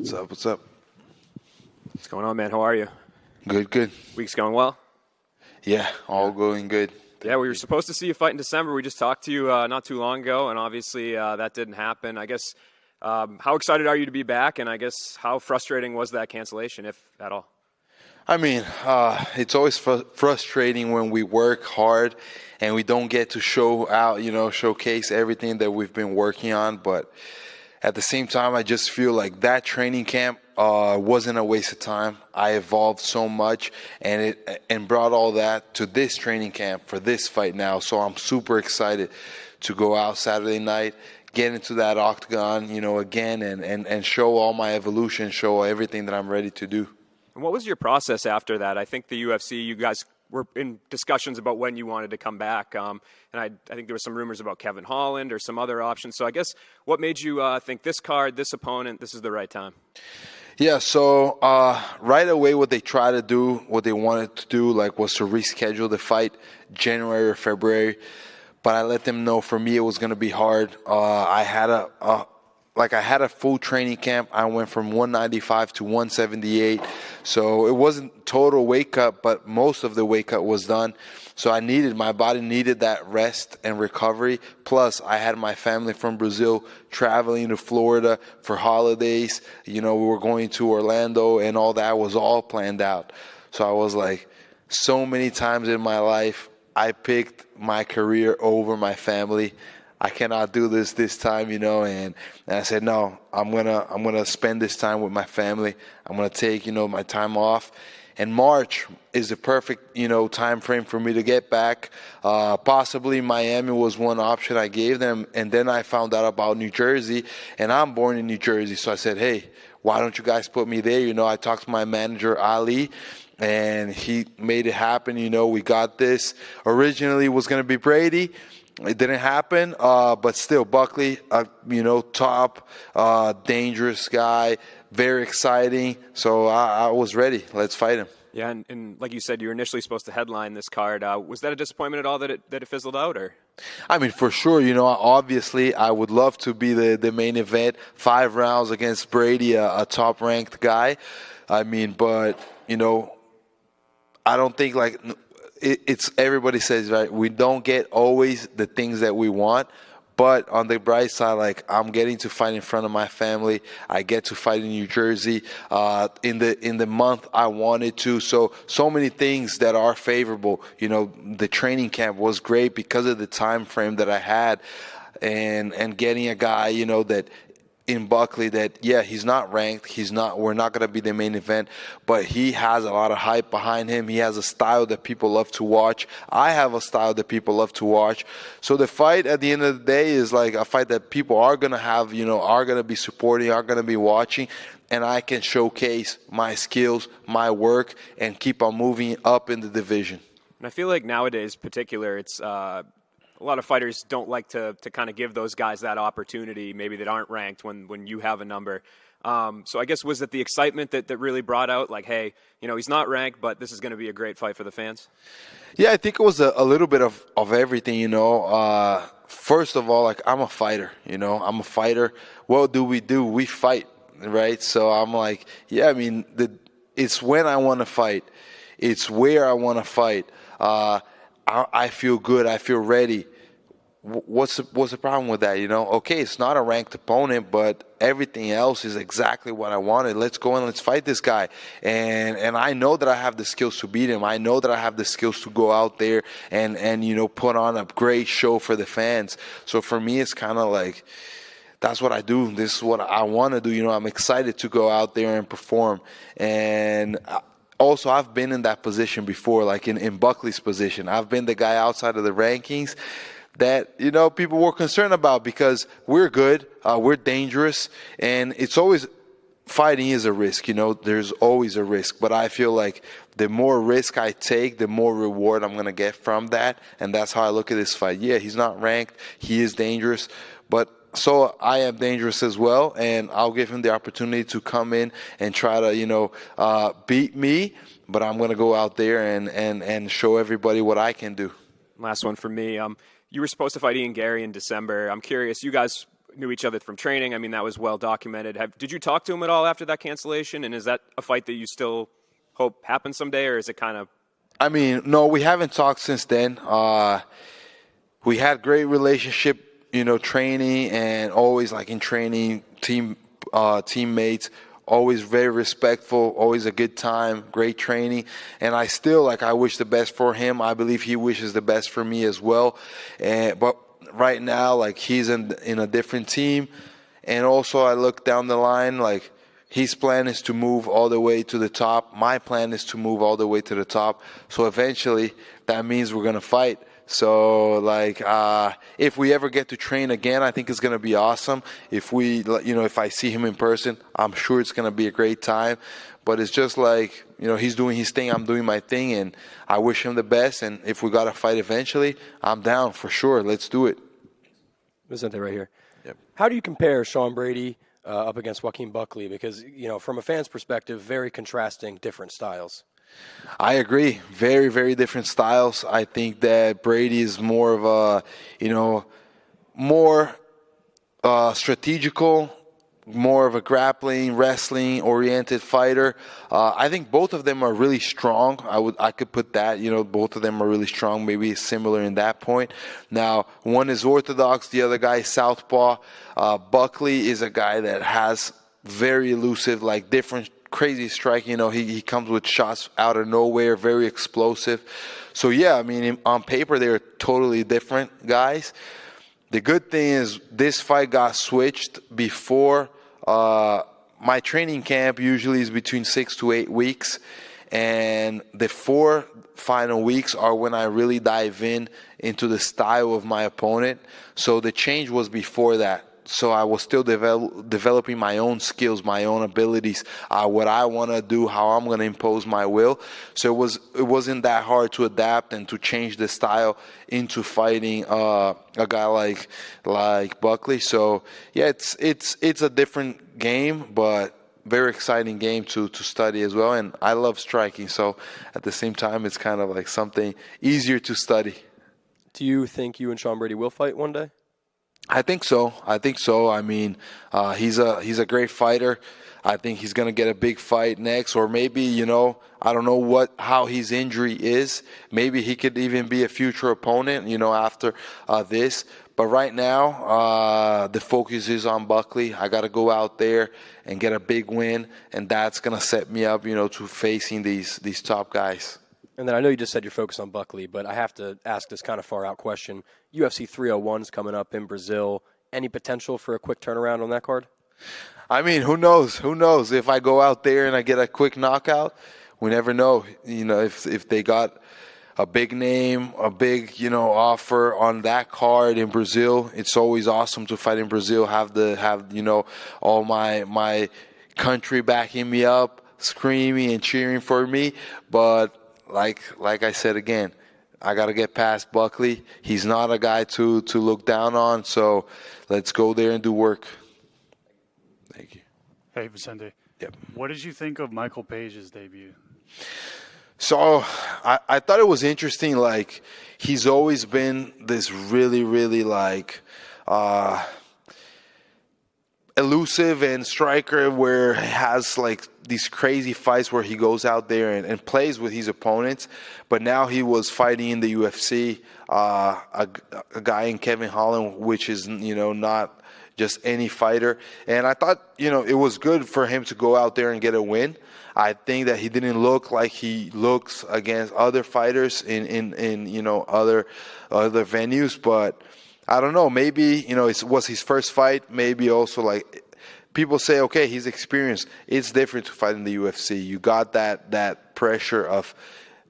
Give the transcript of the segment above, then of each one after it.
What's up? What's up? What's going on, man? How are you? Good, good. Week's going well? Yeah, all going good. Yeah, we were supposed to see you fight in December. We just talked to you not too long ago, and obviously that didn't happen. I guess, how excited are you to be back, and I guess how frustrating was that cancellation, if at all? I mean, it's always frustrating when we work hard and we don't get to show out, showcase everything that we've been working on. But at the same time, I just feel like that training camp wasn't a waste of time. I evolved so much and brought all that to this training camp for this fight now. So I'm super excited to go out Saturday night, get into that octagon, again, and show all my evolution, show everything that I'm ready to do. And what was your process after that? I think the UFC, you guys were in discussions about when you wanted to come back. And I think there were some rumors about Kevin Holland or some other options. So I guess what made you think this card, this opponent, this is the right time? Yeah, so right away what they tried to do, what they wanted to do, was to reschedule the fight January or February. But I let them know for me it was going to be hard. I had a full training camp. I went from 195 to 178. So it wasn't total weight cut, but most of the weight cut was done. So my body needed that rest and recovery. Plus, I had my family from Brazil traveling to Florida for holidays. We were going to Orlando, and all that was all planned out. So I was like, so many times in my life, I picked my career over my family. I cannot do this time, and I said, no, I'm gonna spend this time with my family. I'm gonna take, my time off. And March is the perfect, time frame for me to get back. Possibly Miami was one option I gave them, and then I found out about New Jersey, and I'm born in New Jersey, so I said, hey, why don't you guys put me there? I talked to my manager, Ali, and he made it happen. We got this. Originally it was going to be Brady. It didn't happen, but still, Buckley, top, dangerous guy, very exciting. So I was ready. Let's fight him. Yeah, and like you said, you were initially supposed to headline this card. Was that a disappointment at all that it fizzled out, or? I mean, for sure, obviously I would love to be the main event, 5 rounds against Brady, a top-ranked guy. I mean, but, I don't think it's everybody says, right, we don't get always the things that we want, but on the bright side, I'm getting to fight in front of my family. I get to fight in New Jersey in the month I wanted to. So many things that are favorable. The training camp was great because of the time frame that I had, and getting a guy, that in Buckley that, yeah, he's not ranked. We're not going to be the main event, but he has a lot of hype behind him. He has a style that people love to watch. I have a style that people love to watch. So the fight at the end of the day is like a fight that people are going to have, are going to be supporting, are going to be watching, and I can showcase my skills, my work, and keep on moving up in the division. And I feel like nowadays, particular, it's a lot of fighters don't like to kind of give those guys that opportunity, maybe that aren't ranked when you have a number. So I guess, was it the excitement that really brought out, hey, he's not ranked, but this is going to be a great fight for the fans? Yeah, I think it was a little bit of everything, First of all, I'm a fighter, I'm a fighter. What do? We fight, right? So I'm like, yeah, I mean, it's when I want to fight. It's where I want to fight. I feel good. I feel ready. What's the problem with that? Okay, it's not a ranked opponent, but everything else is exactly what I wanted. Let's go and let's fight this guy. And I know that I have the skills to beat him. I know that I have the skills to go out there and put on a great show for the fans. So for me, it's kind of like, that's what I do. This is what I want to do. I'm excited to go out there and perform. And also, I've been in that position before, like in Buckley's position. I've been the guy outside of the rankings that, people were concerned about because we're good, we're dangerous, and it's always, fighting is a risk, there's always a risk. But I feel like the more risk I take, the more reward I'm going to get from that, and that's how I look at this fight. Yeah, he's not ranked, he is dangerous, but so I am dangerous as well, and I'll give him the opportunity to come in and try to, beat me, but I'm going to go out there and show everybody what I can do. Last one for me. You were supposed to fight Ian Gary in December. I'm curious, you guys knew each other from training. I mean, that was well documented. Did you talk to him at all after that cancellation? And is that a fight that you still hope happens someday, or is it kind of? I mean, no, we haven't talked since then. We had great relationship, training, and always like in training, teammates, always very respectful, always a good time, great training. And I still, I wish the best for him. I believe he wishes the best for me as well. But right now, he's in a different team. And also I look down the line, his plan is to move all the way to the top. My plan is to move all the way to the top. So eventually that means we're going to fight. So, if we ever get to train again, I think it's going to be awesome. If if I see him in person, I'm sure it's going to be a great time. But it's just he's doing his thing, I'm doing my thing, and I wish him the best. And if we got to fight eventually, I'm down for sure. Let's do it. Vicente right here. Yep. How do you compare Sean Brady up against Joaquin Buckley? Because, from a fan's perspective, very contrasting, different styles. I agree. Very, very different styles. I think that Brady is more of a, more strategical, more of a grappling, wrestling-oriented fighter. I think both of them are really strong. I could put that. Both of them are really strong. Maybe similar in that point. Now, one is orthodox. The other guy is southpaw. Buckley is a guy that has very elusive, different. Crazy strike, he comes with shots out of nowhere, very explosive. So yeah, I mean, on paper they're totally different guys. The good thing is this fight got switched before my training camp. Usually is between 6 to 8 weeks, and the 4 final weeks are when I really dive into the style of my opponent. So the change was before that. So I was still developing my own skills, my own abilities, what I want to do, how I'm going to impose my will. So it wasn't that hard to adapt and to change the style into fighting a guy like Buckley. So yeah, it's a different game, but very exciting game to study as well. And I love striking, so at the same time, it's kind of like something easier to study. Do you think you and Sean Brady will fight one day? I think so. I mean, he's a great fighter. I think he's going to get a big fight next, or maybe, I don't know how his injury is. Maybe he could even be a future opponent, after this. But right now, the focus is on Buckley. I got to go out there and get a big win, and that's going to set me up, to facing these top guys. And then I know you just said you're focused on Buckley, but I have to ask this kind of far-out question. UFC 301's coming up in Brazil. Any potential for a quick turnaround on that card? I mean, who knows? Who knows? If I go out there and I get a quick knockout, we never know. If they got a big name, a big, offer on that card in Brazil, it's always awesome to fight in Brazil, have all my country backing me up, screaming and cheering for me. But like I said again, I got to get past Buckley. He's not a guy to look down on, so let's go there and do work. Thank you. Hey, Vicente. Yep. What did you think of Michael Page's debut? So I thought it was interesting. He's always been this really, really elusive and striker, where he has these crazy fights where he goes out there and plays with his opponents. But now he was fighting in the UFC, a guy in Kevin Holland, which is, not just any fighter. And I thought, it was good for him to go out there and get a win. I think that he didn't look like he looks against other fighters in other venues, but I don't know. Maybe, it was his first fight. Maybe also people say, okay, he's experienced. It's different to fight in the UFC. You got that pressure of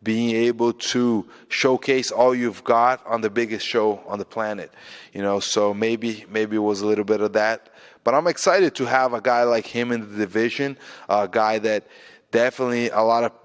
being able to showcase all you've got on the biggest show on the planet. So maybe it was a little bit of that. But I'm excited to have a guy like him in the division, a guy that definitely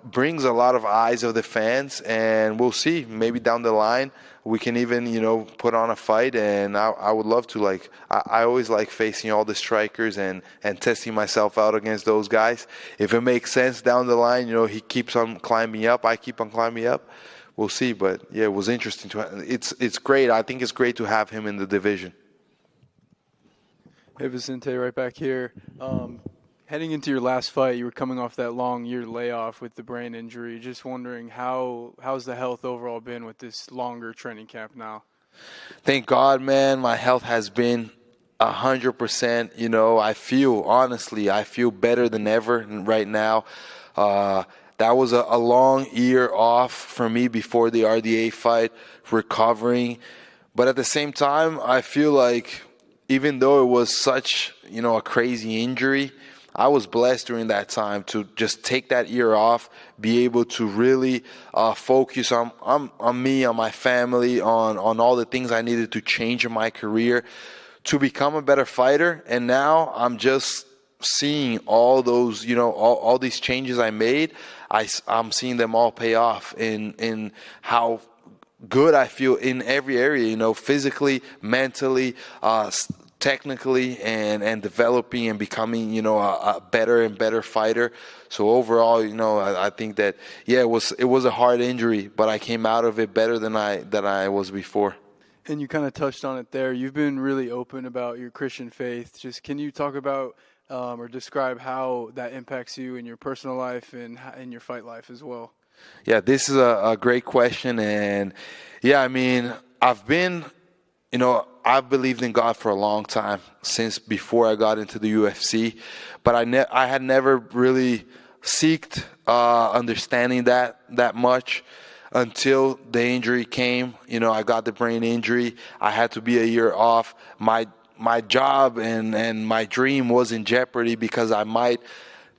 brings a lot of eyes of the fans, and we'll see. Maybe down the line we can even, put on a fight, and I would love to. I always like facing all the strikers and testing myself out against those guys. If it makes sense down the line, he keeps on climbing up, I keep on climbing up. We'll see, but yeah, it was interesting it's great. I think it's great to have him in the division. Hey, Vicente, right back here. Heading into your last fight, you were coming off that long year layoff with the brain injury. Just wondering how's the health overall been with this longer training camp now? Thank God, man, my health has been 100%. You know, honestly, I feel better than ever right now. That was a long year off for me before the RDA fight, recovering. But at the same time, I feel like even though it was such, a crazy injury, I was blessed during that time to just take that year off, be able to really focus on me, on my family, on all the things I needed to change in my career to become a better fighter. And now I'm just seeing all those, all these changes I made. I'm seeing them all pay off in how good I feel in every area, physically, mentally, technically, and developing and becoming, a better and better fighter. So overall, I think that, it was a hard injury, but I came out of it better than I was before. And you kind of touched on it there. You've been really open about your Christian faith. Just can you talk about or describe how that impacts you in your personal life and in your fight life as well? Yeah, this is a great question. And I've been, I've believed in God for a long time, since before I got into the UFC, but I had never really seeked understanding that much until the injury came. I got the brain injury. I had to be a year off. My job and my dream was in jeopardy because I might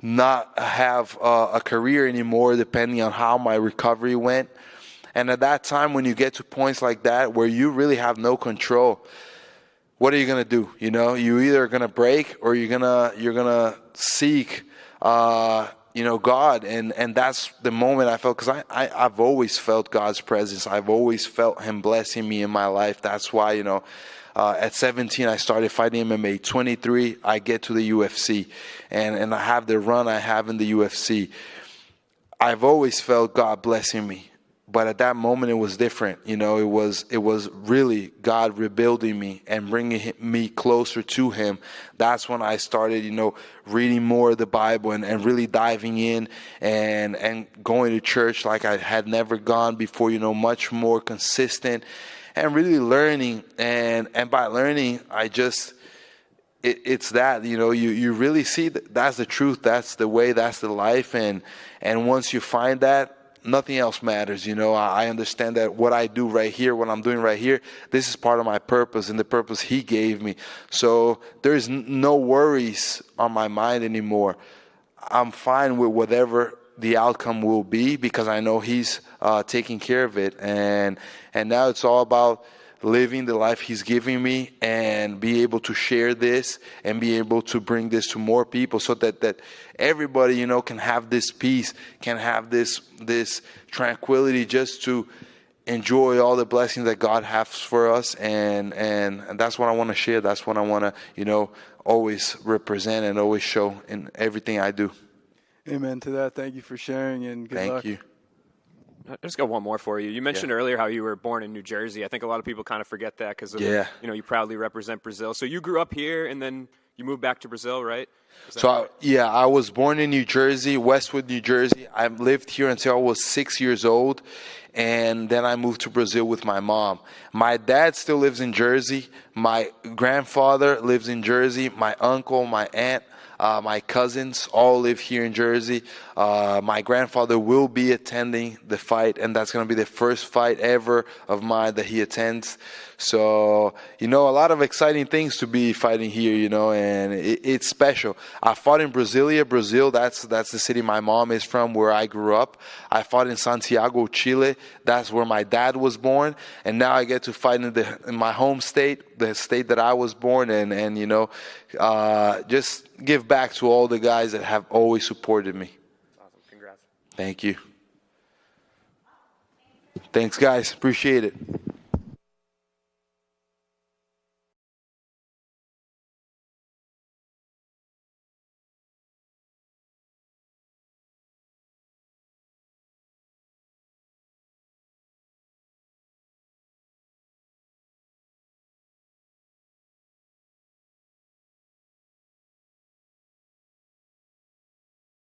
not have a career anymore depending on how my recovery went. And at that time, when you get to points like that where you really have no control, what are you going to do? You either going to break or you're going to seek God. And that's the moment I felt, because I've always felt God's presence. I've always felt him blessing me in my life. That's why, at 17, I started fighting MMA. 23, I get to the UFC, and I have the run I have in the UFC. I've always felt God blessing me, but at that moment it was different. It was really God rebuilding me and bringing me closer to Him. That's when I started, reading more of the Bible and really diving in and going to church like I had never gone before. Much more consistent. And really learning, and by learning, it's that, you really see that's the truth, that's the way, that's the life, and once you find that, nothing else matters. I understand that what I do right here, what I'm doing right here, this is part of my purpose and the purpose He gave me. So there's no worries on my mind anymore. I'm fine with whatever the outcome will be because I know He's taking care of it, and now it's all about living the life He's giving me and be able to share this and be able to bring this to more people so that everybody, can have this peace, can have this tranquility just to enjoy all the blessings that God has for us. And that's what I want to share. That's what I want to, always represent and always show in everything I do. Amen to that. Thank you for sharing, and good luck. Thank you. I just got one more for you. You mentioned earlier how you were born in New Jersey. I think a lot of people kind of forget that because you proudly represent Brazil. So you grew up here and then you moved back to Brazil, right? I was born in New Jersey, Westwood, New Jersey. I lived here until I was 6 years old, and then I moved to Brazil with my mom. My dad still lives in Jersey. My grandfather lives in Jersey. My uncle, my aunt, my cousins all live here in Jersey. My grandfather will be attending the fight, and that's going to be the first fight ever of mine that he attends. So, a lot of exciting things to be fighting here, and it's special. I fought in Brasilia, Brazil. That's the city my mom is from, where I grew up. I fought in Santiago, Chile. That's where my dad was born. And now I get to fight in my home state, the state that I was born in, and just give back to all the guys that have always supported me. Awesome. Congrats. Thank you. Thanks, guys. Appreciate it.